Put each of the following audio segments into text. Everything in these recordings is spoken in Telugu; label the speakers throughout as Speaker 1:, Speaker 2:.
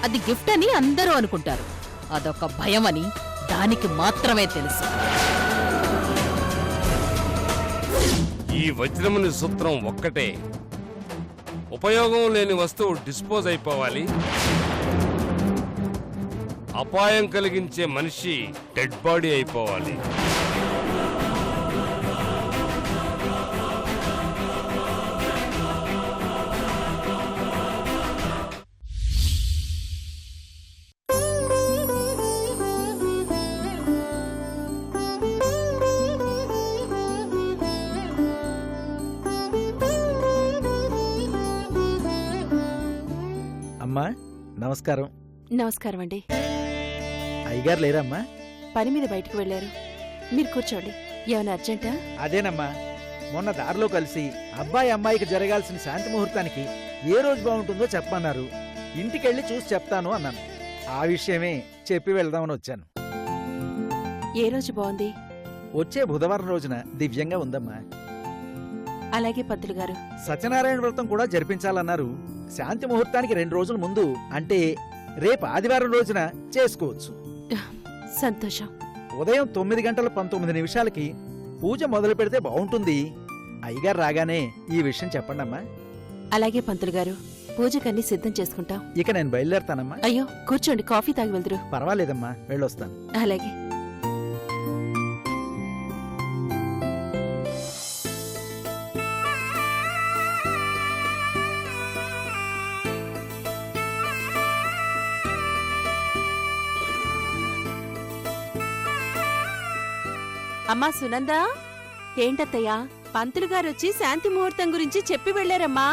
Speaker 1: అది గిఫ్ట్ అని అందరూ అనుకుంటారు. అదొక భయమని దానికి మాత్రమే తెలుసు.
Speaker 2: ఈ వజ్రముని సూత్రం ఒక్కటే. ఉపయోగం లేని వస్తువు డిస్పోజ్ అయిపోవాలి, అపాయం కలిగించే మనిషి డెడ్ బాడీ అయిపోవాలి.
Speaker 3: అమ్మా నమస్కారం.
Speaker 4: నమస్కారం అండి.
Speaker 3: అయ్యగారు లేరమ్మా?
Speaker 4: పని మీద బయటకు వెళ్లారు. మీరు కూర్చోండి. ఏమైనా అర్జెంటా?
Speaker 3: అదేనమ్మా, మొన్న దారిలో కలిసి అబ్బాయి అమ్మాయికి జరగాల్సిన శాంతి ముహూర్తానికి ఏ రోజు బాగుంటుందో చెప్పమన్నారు. ఇంటికెళ్ళి చూసి చెప్తాను అన్నాను. ఆ విషయమే చెప్పి వెళ్దామని వచ్చాను.
Speaker 4: ఏ రోజు బాగుంది?
Speaker 3: వచ్చే బుధవారం రోజున దివ్యంగా ఉందమ్మా.
Speaker 4: అలాగే పంతులు గారు.
Speaker 3: సత్యనారాయణ వ్రతం కూడా జరిపించాలన్నారు. శాంతి ముహూర్తానికి 2 రోజుల ముందు, అంటే రేపు ఆదివారం రోజున చేసుకోవచ్చు.
Speaker 4: సంతోషం.
Speaker 3: ఉదయం 9:19 పూజ మొదలు పెడితే బాగుంటుంది. అయ్యగారు రాగానే ఈ విషయం చెప్పండమ్మా.
Speaker 4: అలాగే పంతులు గారు. పూజకన్నీ సిద్ధం చేసుకుంటాం.
Speaker 3: ఇక నేను బయలుదేరతానమ్మా.
Speaker 4: అయ్యో కూర్చోండి, కాఫీ తాగి వెళ్దురు.
Speaker 3: పర్వాలేదమ్మా, వెళ్ళొస్తాను.
Speaker 4: అలాగే. అమ్మా సునందా, ఏంటత్తయ్యా? పంతులు గారొచ్చి శాంతి ముహూర్తం గురించి చెప్పి వెళ్లారమ్మా.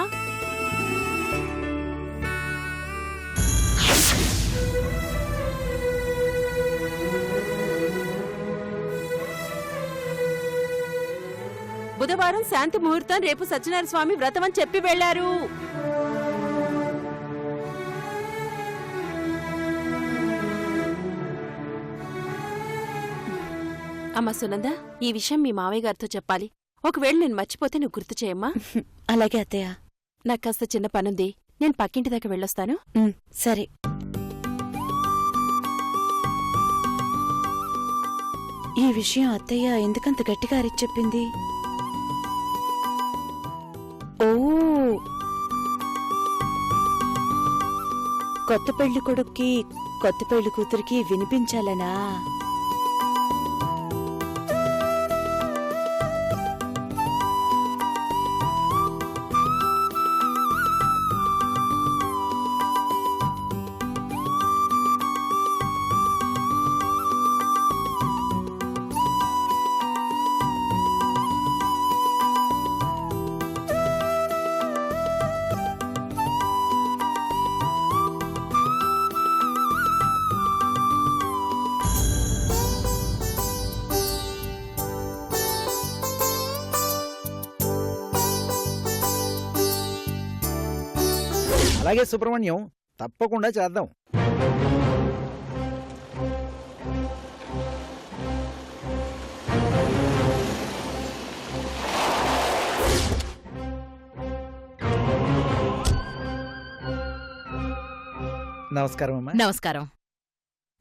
Speaker 4: బుధవారం శాంతి ముహూర్తం, రేపు సత్యనారాయణ స్వామి వ్రతం అని చెప్పి వెళ్లారు. అమ్మా సునంద, ఈ విషయం మీ మావయ్య గారితో చెప్పాలి. ఒకవేళ నేను మర్చిపోతే నువ్వు గుర్తు చేయమ్మా.
Speaker 5: అలాగే అత్తయ్య.
Speaker 4: నాకు కాస్త చిన్న పనుంది, నేను పక్కింటి దాకా వెళ్ళొస్తాను.
Speaker 5: సరే. ఈ విషయం అత్తయ్య ఎందుకంత గట్టిగా అరిచి చెప్పింది? ఓ, కొత్త పెళ్లి కొడుక్కి కొత్త పెళ్లి కూతురికి వినిపించాలనా?
Speaker 3: అలాగే సుబ్రహ్మణ్యం, తప్పకుండా చేద్దాం. నమస్కారం అమ్మా.
Speaker 1: నమస్కారం.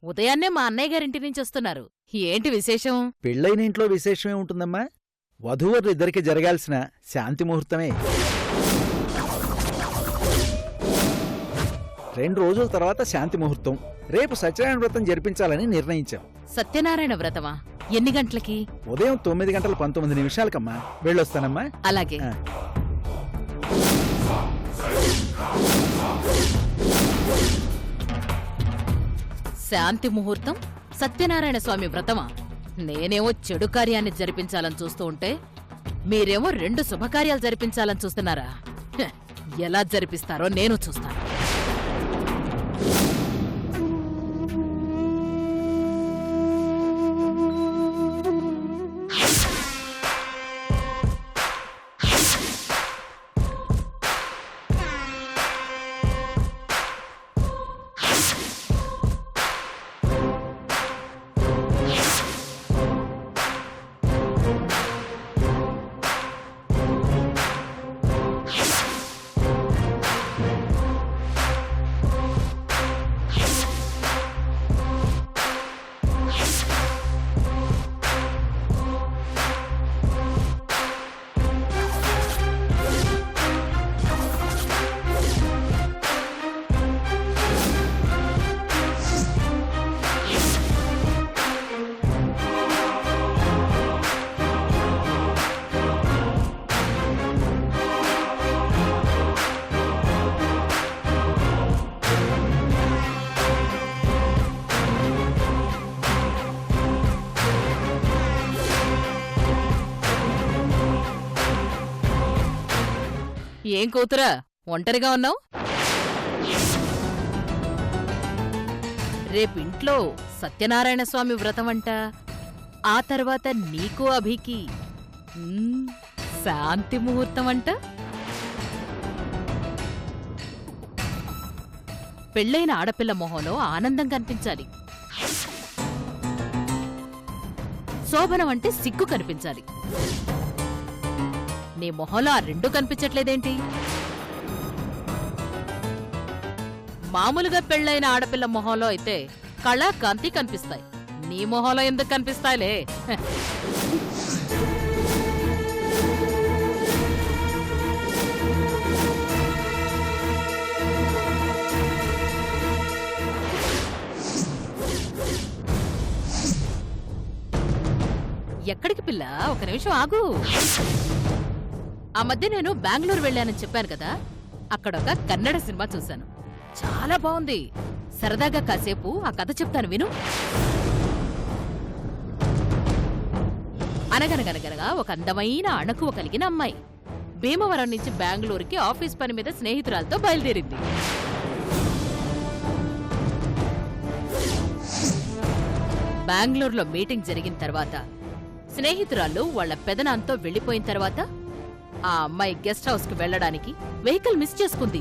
Speaker 1: ఉదయాన్నే మా అన్నయ్య గారింటి నుంచి వస్తున్నారు. ఏంటి విశేషం?
Speaker 3: పెళ్ళైన ఇంట్లో విశేషమే ఉంటుందమ్మా. వధూవరులు ఇద్దరికి జరగాల్సిన శాంతి ముహూర్తమే. 2 రోజుల తర్వాత శాంతి ముహూర్తం. రేపు సత్యనారాయణ వ్రతం జరిపించాలని నిర్ణయించాం.
Speaker 1: సత్యనారాయణ వ్రతమా? ఎన్ని గంటలకి?
Speaker 3: ఉదయం 9:19 వెళ్ళొస్తానమ్మా.
Speaker 1: అలాగే. శాంతి ముహూర్తం, సత్యనారాయణ స్వామి వ్రతమా? నేనేమో చెడు కార్యాన్ని జరిపించాలని చూస్తూ ఉంటే మీరేమో 2 శుభకార్యాలు జరిపించాలని చూస్తున్నారా? ఎలా జరిపిస్తారో నేను చూస్తాను. ఏం కూతురా ఒంటరిగా ఉన్నావు? రేపింట్లో సత్యనారాయణ స్వామి వ్రతమంట. ఆ తర్వాత నీకు అభికి శాంతి ముహూర్తం అంట. పెళ్ళైన ఆడపిల్ల మొహంలో ఆనందం కనిపించాలి. శోభనం అంటే సిగ్గు కనిపించాలి. నీ మొహంలో ఆ రెండు కనిపించట్లేదేంటి? మామూలుగా పెళ్ళైన ఆడపిల్ల మొహంలో అయితే కళా కాంతి కనిపిస్తాయి. నీ మొహంలో ఎందుకు కనిపిస్తాయిలే? ఎక్కడికి పిల్ల? ఒక నిమిషం ఆగు. ఆ మధ్య నేను బెంగళూరు వెళ్ళానని చెప్పాను కదా, అక్కడొక కన్నడ సినిమా చూశాను. చాలా బాగుంది. సరదాగా కాసేపు ఆ కథ చెప్తాను విను. అనగనగనగనగా ఒక అందమైన అణకువ కలిగిన అమ్మాయి భీమవరం నుంచి బెంగళూరుకి ఆఫీస్ పని మీద స్నేహితురాలతో బయలుదేరింది. బెంగళూరులో మీటింగ్ జరిగిన తర్వాత స్నేహితురాళ్ళు వాళ్ల పెదనాంతో వెళ్లిపోయిన తర్వాత ఆ అమ్మాయి గెస్ట్ హౌస్ కు వెళ్లడానికి వెహికల్ మిస్ చేసుకుంది.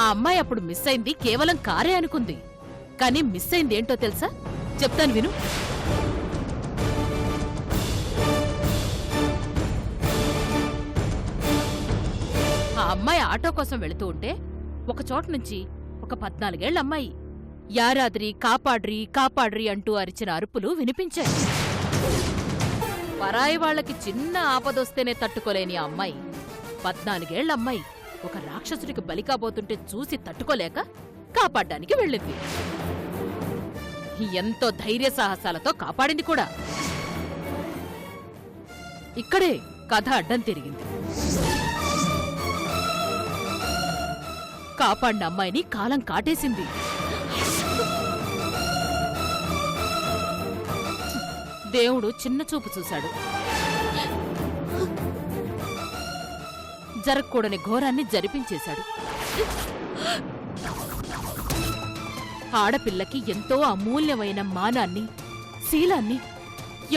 Speaker 1: ఆ అమ్మాయి అప్పుడు మిస్ అయింది కేవలం కారే అనుకుంది. కానీ మిస్ అయింది ఏంటో తెలుసా? చెప్తాను విను. ఆ అమ్మాయి ఆటో కోసం వెళుతూ ఉంటే ఒక చోట నుంచి ఒక 14 ఏళ్ల అమ్మాయి యారాద్రి కాపాడ్రి కాపాడ్రి అంటూ అరిచిన అరుపులు వినిపించాయి. పరాయి వాళ్లకి చిన్న ఆపదొస్తేనే తట్టుకోలేని ఆ అమ్మాయి 14 ఏళ్ల అమ్మాయి ఒక రాక్షసుడికి బలి కాబోతుంటే చూసి తట్టుకోలేక కాపాడ్డానికి వెళ్ళింది. ఎంతో ధైర్య సాహసాలతో కాపాడింది కూడా. ఇక్కడే కథ అడ్డం తిరిగింది. కాపాడిన అమ్మాయిని కాలం కాటేసింది. దేవుడు చిన్న చూపు చూశాడు. జరగకూడని ఘోరాన్ని జరిపించేశాడు. ఆడపిల్లకి ఎంతో అమూల్యమైన మానాన్ని, శీలాన్ని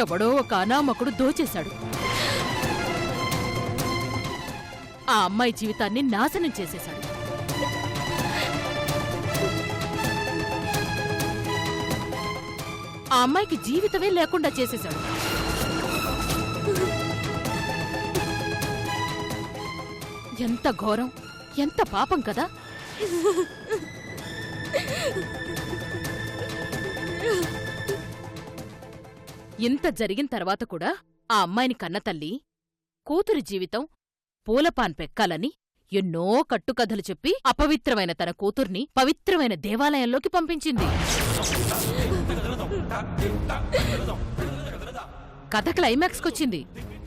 Speaker 1: ఎవడో ఒక అనామకుడు దోచేశాడు. ఆ అమ్మాయి జీవితాన్ని నాశనం చేసేశాడు. ఆ అమ్మాయికి జీవితమే లేకుండా చేసేశాడు. ఎంత ఘోరం, ఎంత పాపం కదా! ఇంత జరిగిన తర్వాత కూడా ఆ అమ్మాయిని కన్నతల్లి కూతురి జీవితం పూలపాన్ పెక్కాలని ఎన్నో కట్టుకథలు చెప్పి అపవిత్రమైన తన కూతుర్ని పవిత్రమైన దేవాలయంలోకి పంపించింది. కథ క్లైమాక్స్కొచ్చింది.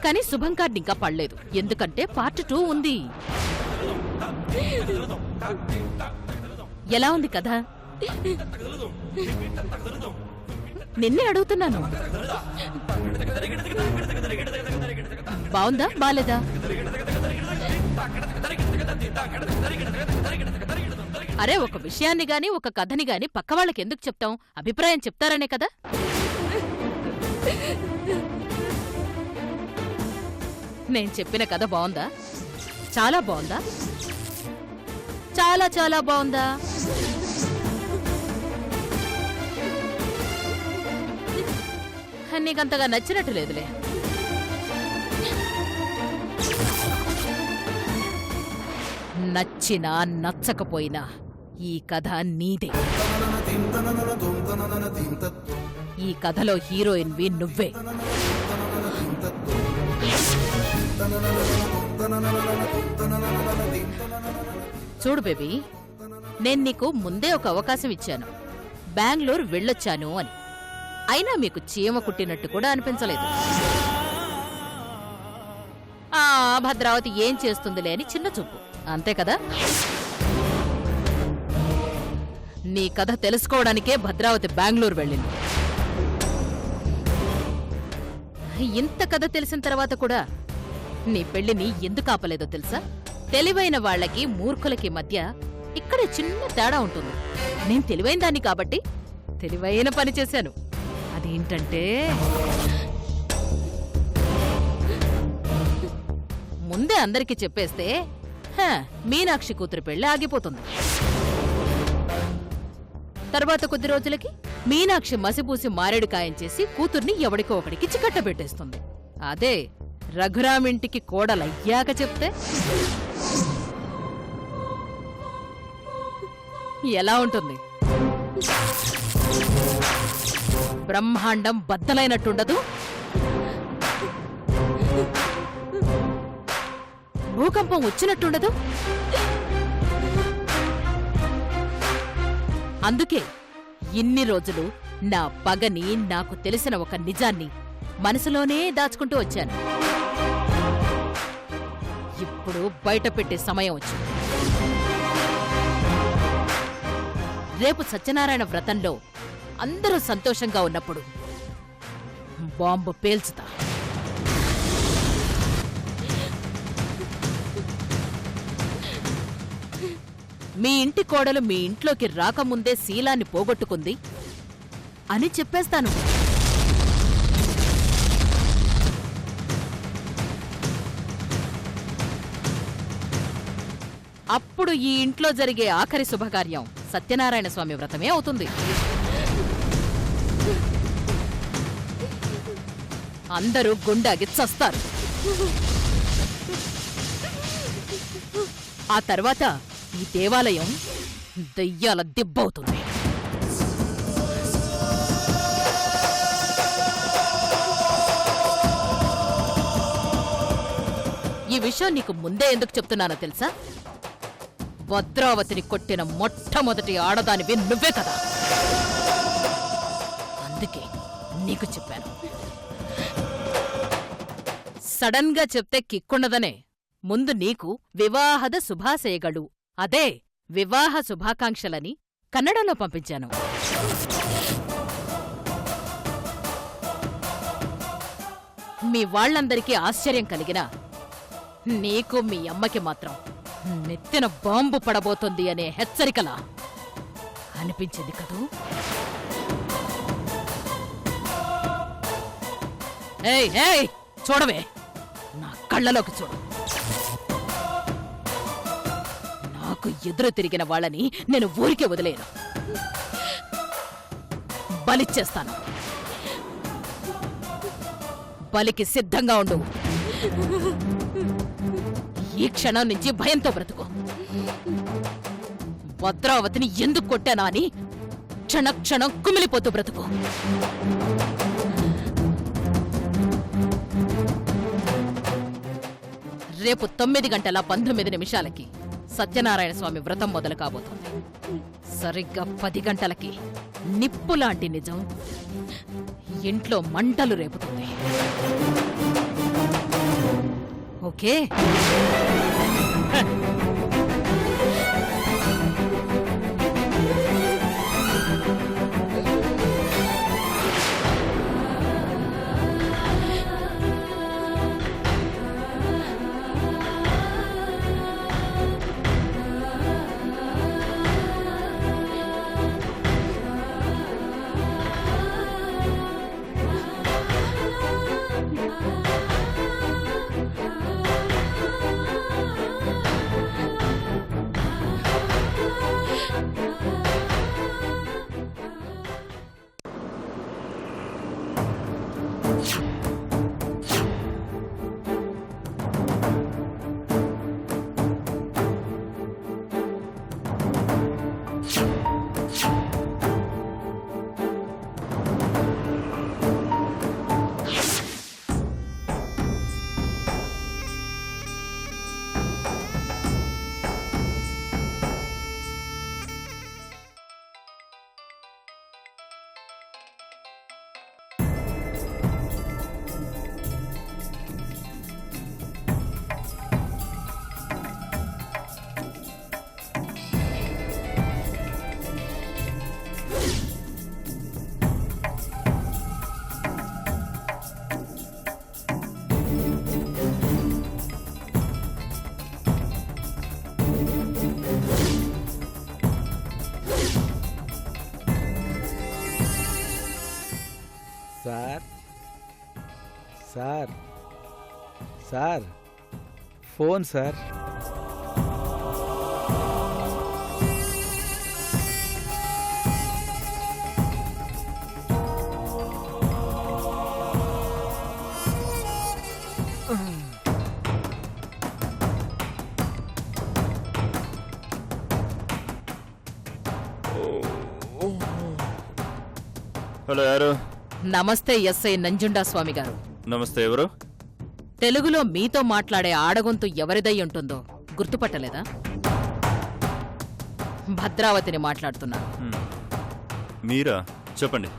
Speaker 1: కానీ శుభం కార్డ్ ఇంకా పడలేదు. ఎందుకంటే పార్ట్ 2 ఉంది. ఎలా ఉంది కథ? నిన్నే అడుగుతున్నాను. బావుందా బాలేదా? అరే, ఒక విషయాన్ని గాని ఒక కథని గాని పక్క వాళ్ళకి ఎందుకు చెప్తాం? అభిప్రాయం చెప్తారనే కదా. నేను చెప్పిన కథ బావుందా? చాలా బావుందా? చాలా చాలా బావుందా? నీకంతగా నచ్చినట్టు లేదులే. నచ్చినా నచ్చకపోయినా ఈ కథ నీదే. ఈ కథలో హీరోయిన్వి నువ్వే. చూడు బేబీ, నేను నీకు ముందే ఒక అవకాశం ఇచ్చాను. బెంగళూరు వెళ్ళొచ్చాను అని. అయినా మీకు చీమ కుట్టినట్టు కూడా అనిపించలేదు. ఆ భద్రావతి ఏం చేస్తుందిలే అని చిన్న చూపు, అంతే కదా? నీ కథ తెలుసుకోవడానికే భద్రావతి బెంగళూరు వెళ్ళింది. ఇంత కథ తెలిసిన తర్వాత కూడా నీ పెళ్లిని ఎందుకు ఆపలేదో తెలుసా? తెలివైన వాళ్ళకి మూర్ఖులకి మధ్య ఇక్కడ చిన్న తేడా ఉంటుంది. నేను తెలివైన దాన్ని కాబట్టి తెలివైన పని చేశాను. అదేంటంటే ముందే అందరికీ చెప్పేస్తే మీనాక్షి కూతురు పెళ్లి ఆగిపోతుంది. తర్వాత కొద్ది రోజులకి మీనాక్షి మసిపూసి మారేడు కాయం చేసి కూతుర్ని ఎవడికో ఒకడికిచ్చి కట్టబెట్టేస్తుంది. అదే రఘురామింటికి కోడలయ్యాక చెప్తే ఎలా ఉంటుంది? బ్రహ్మాండం బద్దలైనట్టుండదు? భూకంపం వచ్చినట్టుండదు? అందుకే ఇన్ని రోజులు నా పగని, నాకు తెలిసిన ఒక నిజాన్ని మనసులోనే దాచుకుంటూ వచ్చాను. ఇప్పుడు బయట పెట్టే సమయం వచ్చింది. రేపు సత్యనారాయణ వ్రతంలో అందరూ సంతోషంగా ఉన్నప్పుడు బాంబు పేల్చుతా. మీ ఇంటి కోడలు మీ ఇంట్లోకి రాకముందే శీలాన్ని పోగొట్టుకుంది అని చెప్పేస్తాను. అప్పుడు ఈ ఇంట్లో జరిగే ఆఖరి శుభకార్యం సత్యనారాయణ స్వామి వ్రతమే అవుతుంది. అందరూ గుండాగి చస్తారు. ఆ తర్వాత ఈ దేవాలయం దెయ్యాల దిబ్బవుతుంది. ఈ విషయం నీకు ముందే ఎందుకు చెప్తున్నానో తెలుసా? భద్రావతిని కొట్టిన మొట్టమొదటి ఆడదానివి నువ్వే కదా, అందుకే నీకు చెప్పాను. సడన్ గా చెప్తే కిక్కుండదనే ముందు నీకు వివాహద శుభాశయಗಳು, అదే వివాహ శుభాకాంక్షలని కన్నడలో పంపించాను. మీ వాళ్లందరికీ ఆశ్చర్యం కలిగినా నీకు మీ అమ్మకి మాత్రం నెత్తిన బాంబు పడబోతుంది అనే హెచ్చరికలా అనిపించింది కదూ? ఏయ్ ఏయ్, చూడవే, నా కళ్ళలోకి చూడు. నాకు ఎదురు తిరిగిన వాళ్ళని నేను ఊరికే వదిలేను, బలిచ్చేస్తాను. బలికి సిద్ధంగా ఉండు. ఈ క్షణం నుంచి భయంతో బ్రతుకు. భద్రావతిని ఎందుకు కొట్టానా అని క్షణక్షణం కుమిలిపోతూ బ్రతుకు. రేపు 9:19 సత్యనారాయణ స్వామి వ్రతం మొదలు కాబోతోంది. సరిగ్గా 10 గంటలకి నిప్పులాంటి నిజం ఇంట్లో మంటలు రేపుతుంది. Okay?
Speaker 3: Sir sir sir phone sir.
Speaker 6: Hello, యారు?
Speaker 1: నమస్తే ఎస్ఐ నంజుండా స్వామి గారు.
Speaker 6: నమస్తే, ఎవరు?
Speaker 1: తెలుగులో మీతో మాట్లాడే ఆడగొంతు ఎవరిదై ఉంటుందో గుర్తుపట్టలేదా? భద్రావతిని మాట్లాడుతున్నా.
Speaker 6: మీరా? చెప్పండి.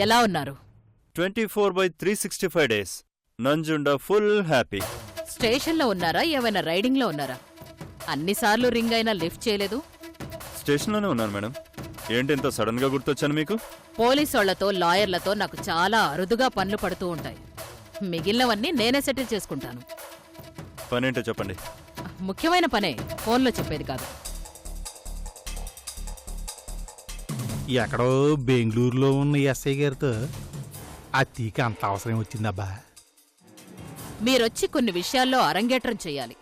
Speaker 1: ఎలా ఉన్నారు?
Speaker 6: 24/365 days నంజుండా ఫుల్ హ్యాపీ.
Speaker 1: స్టేషన్లో ఉన్నారా, ఏమైనా రైడింగ్లో ఉన్నారా? అన్నిసార్లు రింగ్ అయినా లిఫ్ట్ చేయలేదు.
Speaker 6: స్టేషన్లోనే ఉన్నాను మేడం. ఏంటి ఇంత సడన్ గా గుర్తొచ్చాను మీకు?
Speaker 1: పోలీసోళ్లతో లాయర్లతో నాకు చాలా అరుదుగా పనులు పడుతూ ఉంటాయి. మిగిలినవన్నీ నేనే సెటిల్ చేసుకుంటాను.
Speaker 6: పనేంటో చెప్పండి.
Speaker 1: ముఖ్యమైన పనే, ఫోన్లో చెప్పేది కాదు.
Speaker 7: ఎక్కడో బెంగళూరులో ఉన్న ఎస్ఐ గారితో అతికి అంత అవసరం వచ్చిందబ్బా.
Speaker 1: మీరొచ్చి కొన్ని విషయాల్లో అరంగేట్రం చెయ్యాలి.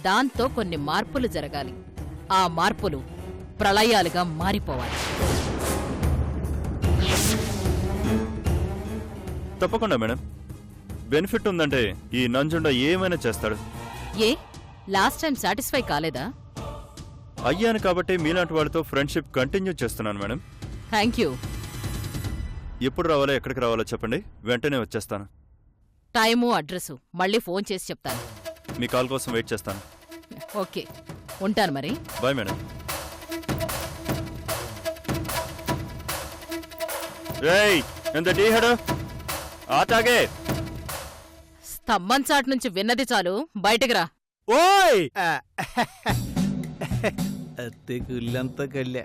Speaker 1: దాంతో కొన్ని మార్పులు జరగాలి. ఆ మార్పులు ప్రళయాలుగా మారిపోవాలి.
Speaker 6: తప్పకుండా మేడం. బెనిఫిట్ ఉందంటే ఈ నంజుండా ఏమైనా చేస్తాడు.
Speaker 1: ఏ లాస్ట్ టైం సాటిస్ఫై కాలేదా?
Speaker 6: అయ్యాను కాబట్టి మీలాంటి వాళ్ళతో ఫ్రెండ్షిప్ కంటిన్యూ చేస్తున్నాను మేడం.
Speaker 1: Thank you.
Speaker 6: ఎప్పుడు రావాలో, ఎక్కడికి రావాలో చెప్పండి, వెంటనే వచ్చేస్తాను.
Speaker 1: టైము అడ్రసు మళ్ళీ ఫోన్ చేసి చెప్తాను.
Speaker 6: మీ కాల్ కోసం వెయిట్ చేస్తాను.
Speaker 1: ఓకే, ఉంటాను మరి.
Speaker 6: Bye madam. రేయ్, ఎంత టీ హెడ్ ఆతాగే.
Speaker 1: స్తంభం చాటు నుంచి విన్నది చాలు, బయటికి రా.
Speaker 7: ఓయ్ అత్తే కుళ్ళంతా కళ్ళే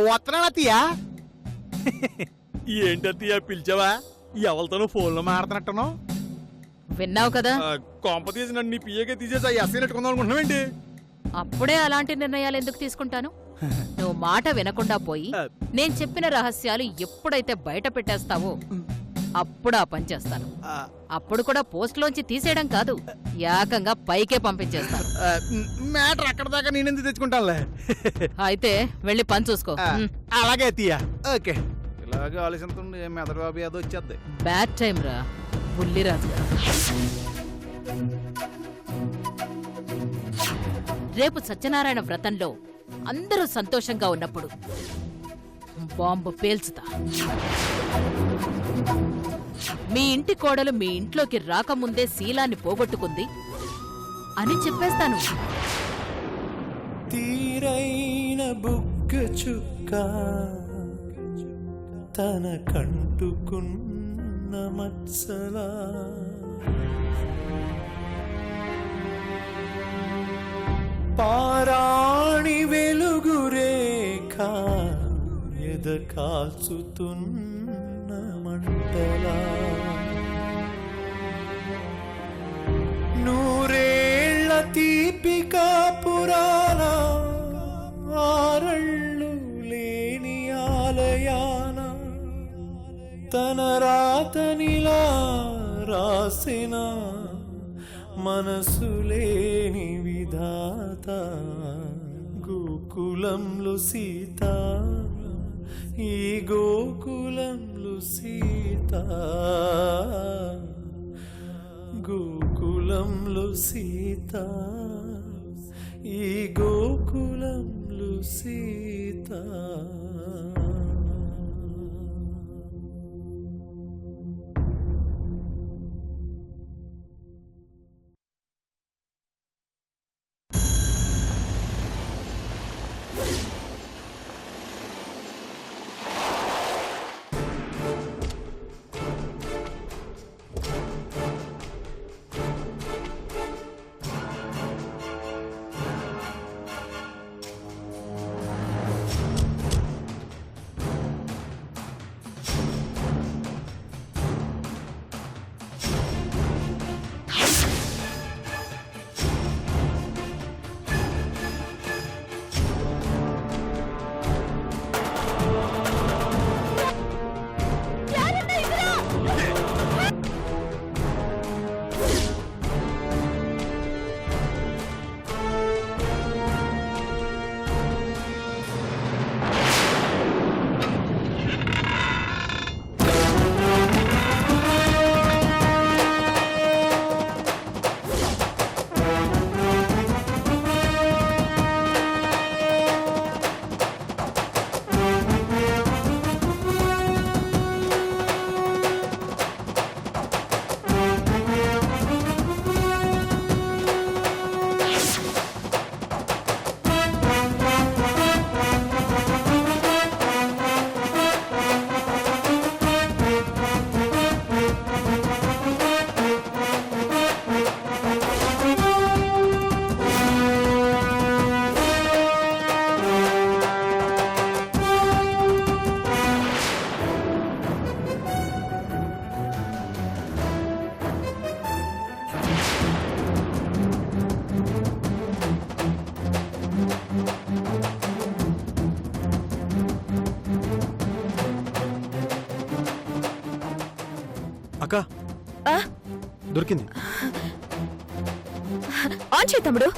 Speaker 7: వస్తున్నాను అత్తయ్యా. ఏంటి అత్తయ్య పిలిచావా? ఎవరితోనూ ఫోన్లో మాడుతున్నట్టున్నావు.
Speaker 1: విన్నావు కదా.
Speaker 7: కొంప తీసి నన్ను నీ పిఏగా తీసేసి ఎస్ఐ నెట్టుకుందాం అనుకుంటున్నావేంటి?
Speaker 1: అప్పుడే అలాంటి నిర్ణయాలు ఎందుకు తీసుకుంటాను? నువ్వు మాట వినకుండా పోయి నేను చెప్పిన రహస్యాలు ఎప్పుడైతే బయట పెట్టేస్తావో అప్పుడు ఆ పని చేస్తాను. అప్పుడు కూడా పోస్ట్లోంచి తీసేయడం కాదు, ఏకంగా పైకే పంపించేస్తాను.
Speaker 7: మ్యాటర్ అక్కడ దాకా నేనెందుకు తెచ్చుకుంటానులే.
Speaker 1: అయితే వెళ్ళి పని చూసుకో.
Speaker 7: అలాగే తీయా. ఓకే, ఇలాగే ఆలోచిస్తుంది. మెదడుబాబు ఏదో వచ్చేద్ది.
Speaker 1: బ్యాడ్ టైం రా బుల్లిరాజు గారు. రేపు సత్యనారాయణ వ్రతంలో అందరూ సంతోషంగా ఉన్నప్పుడు బాంబు పేల్చుతా. మీ ఇంటి కోడలు మీ ఇంట్లోకి రాకముందే శీలాన్ని పోగొట్టుకుంది అని చెప్పేస్తాను.
Speaker 8: తీరైన బుగ్గ చుక్క తన కంటుకున్న మత్సలా పారాణి వెలుగు రేఖ ఎద కాల్చుతున్న మంటలా నూరేళ్ల తీపికా పురాణ ఆరళ్ళు లేని ఆలయాన తన రాతనిలా రాసిన మనసు లేని విధాత గోకులంలో సీత ఈ గోకులంలో సీత గోకులంలో సీత ఈ గోకులంలో సీత. అక్క
Speaker 5: ఆ?
Speaker 8: దొరికింది.
Speaker 5: ఆన్ చేయి తమ్ముడు.